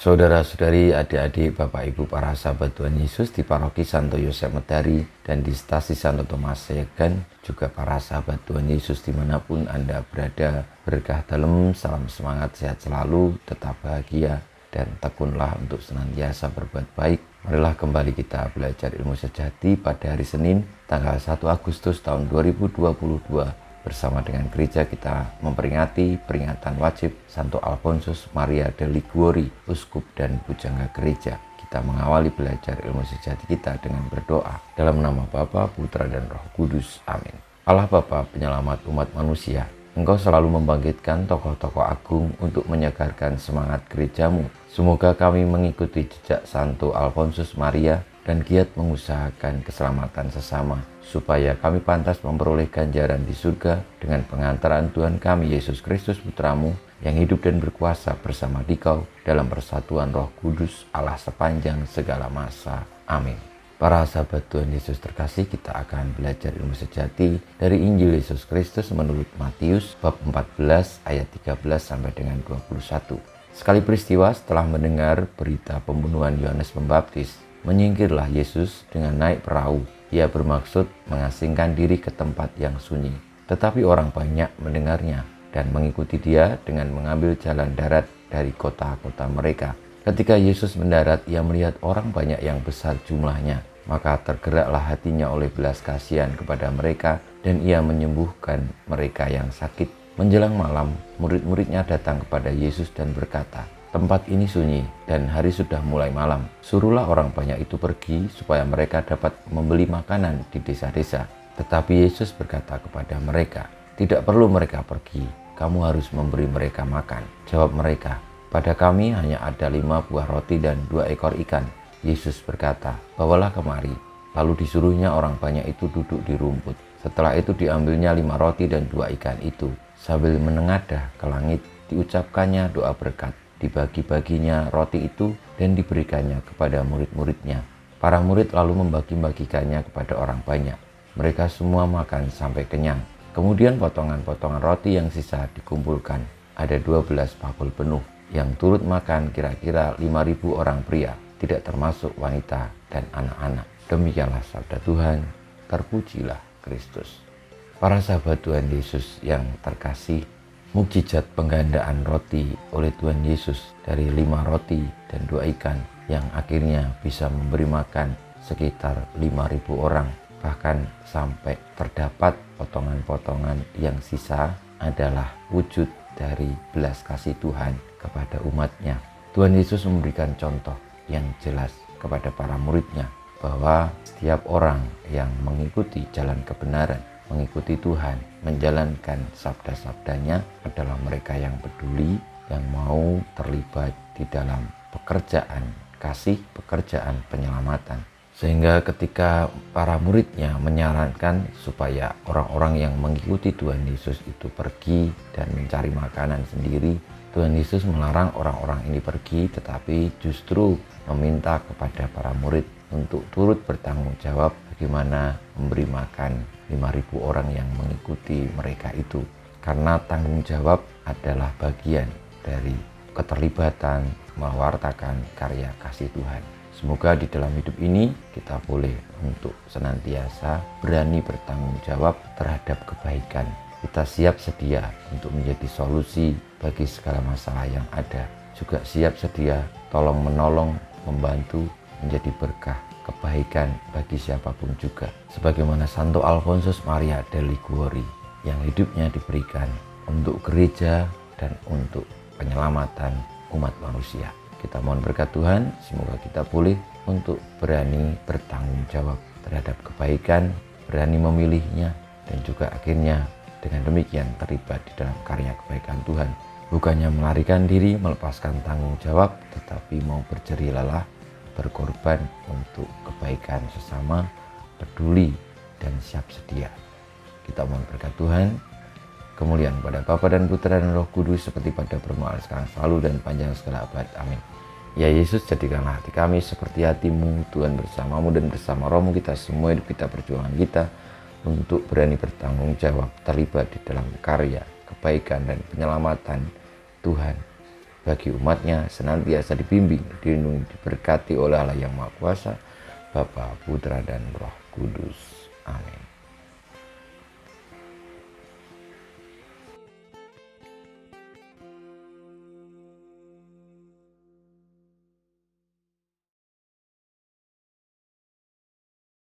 Saudara-saudari, adik-adik, Bapak Ibu para sahabat Tuhan Yesus di Paroki Santo Yosef Medari dan di Stasi Santo Thomas Sayegan, juga para sahabat Tuhan Yesus dimanapun Anda berada, berkah dalam, salam semangat, sehat selalu, tetap bahagia, dan tekunlah untuk senantiasa berbuat baik. Marilah kembali kita belajar ilmu sejati pada hari Senin, tanggal 1 Agustus tahun 2022. Bersama dengan gereja kita memperingati peringatan wajib Santo Alfonsus Maria de Liguori, Uskup dan Pujangga Gereja. Kita mengawali belajar ilmu sejati kita dengan berdoa. Dalam nama Bapa, Putra dan Roh Kudus. Amin. Allah Bapa, penyelamat umat manusia, Engkau selalu membangkitkan tokoh-tokoh agung untuk menyegarkan semangat gerejamu. Semoga kami mengikuti jejak Santo Alfonsus Maria dan giat mengusahakan keselamatan sesama, supaya kami pantas memperoleh ganjaran di surga dengan pengantaran Tuhan kami Yesus Kristus Putramu, yang hidup dan berkuasa bersama Dikau dalam persatuan Roh Kudus Allah sepanjang segala masa. Amin. Para sahabat Tuhan Yesus terkasih, kita akan belajar ilmu sejati dari Injil Yesus Kristus menurut Matius bab 14 ayat 13 sampai dengan 21. Sekali peristiwa setelah mendengar berita pembunuhan Yohanes Pembaptis, menyingkirlah Yesus dengan naik perahu. Ia bermaksud mengasingkan diri ke tempat yang sunyi. Tetapi orang banyak mendengarnya dan mengikuti dia dengan mengambil jalan darat dari kota-kota mereka. Ketika Yesus mendarat, ia melihat orang banyak yang besar jumlahnya. Maka tergeraklah hatinya oleh belas kasihan kepada mereka, dan ia menyembuhkan mereka yang sakit. Menjelang malam, murid-muridnya datang kepada Yesus dan berkata, "Tempat ini sunyi dan hari sudah mulai malam. Suruhlah orang banyak itu pergi supaya mereka dapat membeli makanan di desa-desa." Tetapi Yesus berkata kepada mereka, "Tidak perlu mereka pergi, kamu harus memberi mereka makan." Jawab mereka, "Pada kami hanya ada 5 buah roti dan 2 ekor ikan." Yesus berkata, "Bawalah kemari." Lalu disuruhnya orang banyak itu duduk di rumput. Setelah itu diambilnya 5 roti dan 2 ikan itu. Sambil menengadah ke langit, diucapkannya doa berkat. Dibagi-baginya roti itu dan diberikannya kepada murid-muridnya. Para murid lalu membagi-bagikannya kepada orang banyak. Mereka semua makan sampai kenyang. Kemudian potongan-potongan roti yang sisa dikumpulkan. Ada 12 bakul penuh, yang turut makan kira-kira 5.000 orang pria, tidak termasuk wanita dan anak-anak. Demikianlah sabda Tuhan, terpujilah Kristus. Para sahabat Tuhan Yesus yang terkasih, mukjizat penggandaan roti oleh Tuhan Yesus dari 5 roti dan 2 ikan yang akhirnya bisa memberi makan sekitar 5.000 orang, bahkan sampai terdapat potongan-potongan yang sisa, adalah wujud dari belas kasih Tuhan kepada umatnya. Tuhan Yesus memberikan contoh yang jelas kepada para muridnya bahwa setiap orang yang mengikuti jalan kebenaran, mengikuti Tuhan, menjalankan sabda-sabdanya adalah mereka yang peduli, yang mau terlibat di dalam pekerjaan kasih, pekerjaan penyelamatan. Sehingga ketika para muridnya menyarankan supaya orang-orang yang mengikuti Tuhan Yesus itu pergi dan mencari makanan sendiri, Tuhan Yesus melarang orang-orang ini pergi, tetapi justru meminta kepada para murid untuk turut bertanggung jawab bagaimana memberi makan 5.000 orang yang mengikuti mereka itu. Karena tanggung jawab adalah bagian dari keterlibatan mewartakan karya kasih Tuhan. Semoga di dalam hidup ini kita boleh untuk senantiasa berani bertanggung jawab terhadap kebaikan. Kita siap sedia untuk menjadi solusi bagi segala masalah yang ada. Juga siap sedia tolong menolong, membantu, menjadi berkah kebaikan bagi siapapun juga. Sebagaimana Santo Alfonsus Maria de Liguori yang hidupnya diberikan untuk gereja dan untuk penyelamatan umat manusia. Kita mohon berkat Tuhan, semoga kita boleh untuk berani bertanggung jawab terhadap kebaikan, berani memilihnya, dan juga akhirnya dengan demikian terlibat di dalam karya kebaikan Tuhan. Bukannya melarikan diri, melepaskan tanggung jawab, tetapi mau berjerih lelah, berkorban untuk kebaikan sesama, peduli, dan siap sedia. Kita mohon berkat Tuhan, kemuliaan pada Bapa dan Putra dan Roh Kudus seperti pada permulaan sekarang selalu dan panjang segala abad. Amin. Ya Yesus, jadikanlah hati kami seperti hati-Mu, Tuhan, bersama-Mu dan bersama Roh-Mu kita semua hidup kita, perjuangan kita untuk berani bertanggung jawab terlibat di dalam karya kebaikan dan penyelamatan Tuhan bagi umatnya senantiasa dibimbing, dilindungi, diberkati oleh Allah yang Maha Kuasa, Bapa, Putra, dan Roh Kudus. Amin.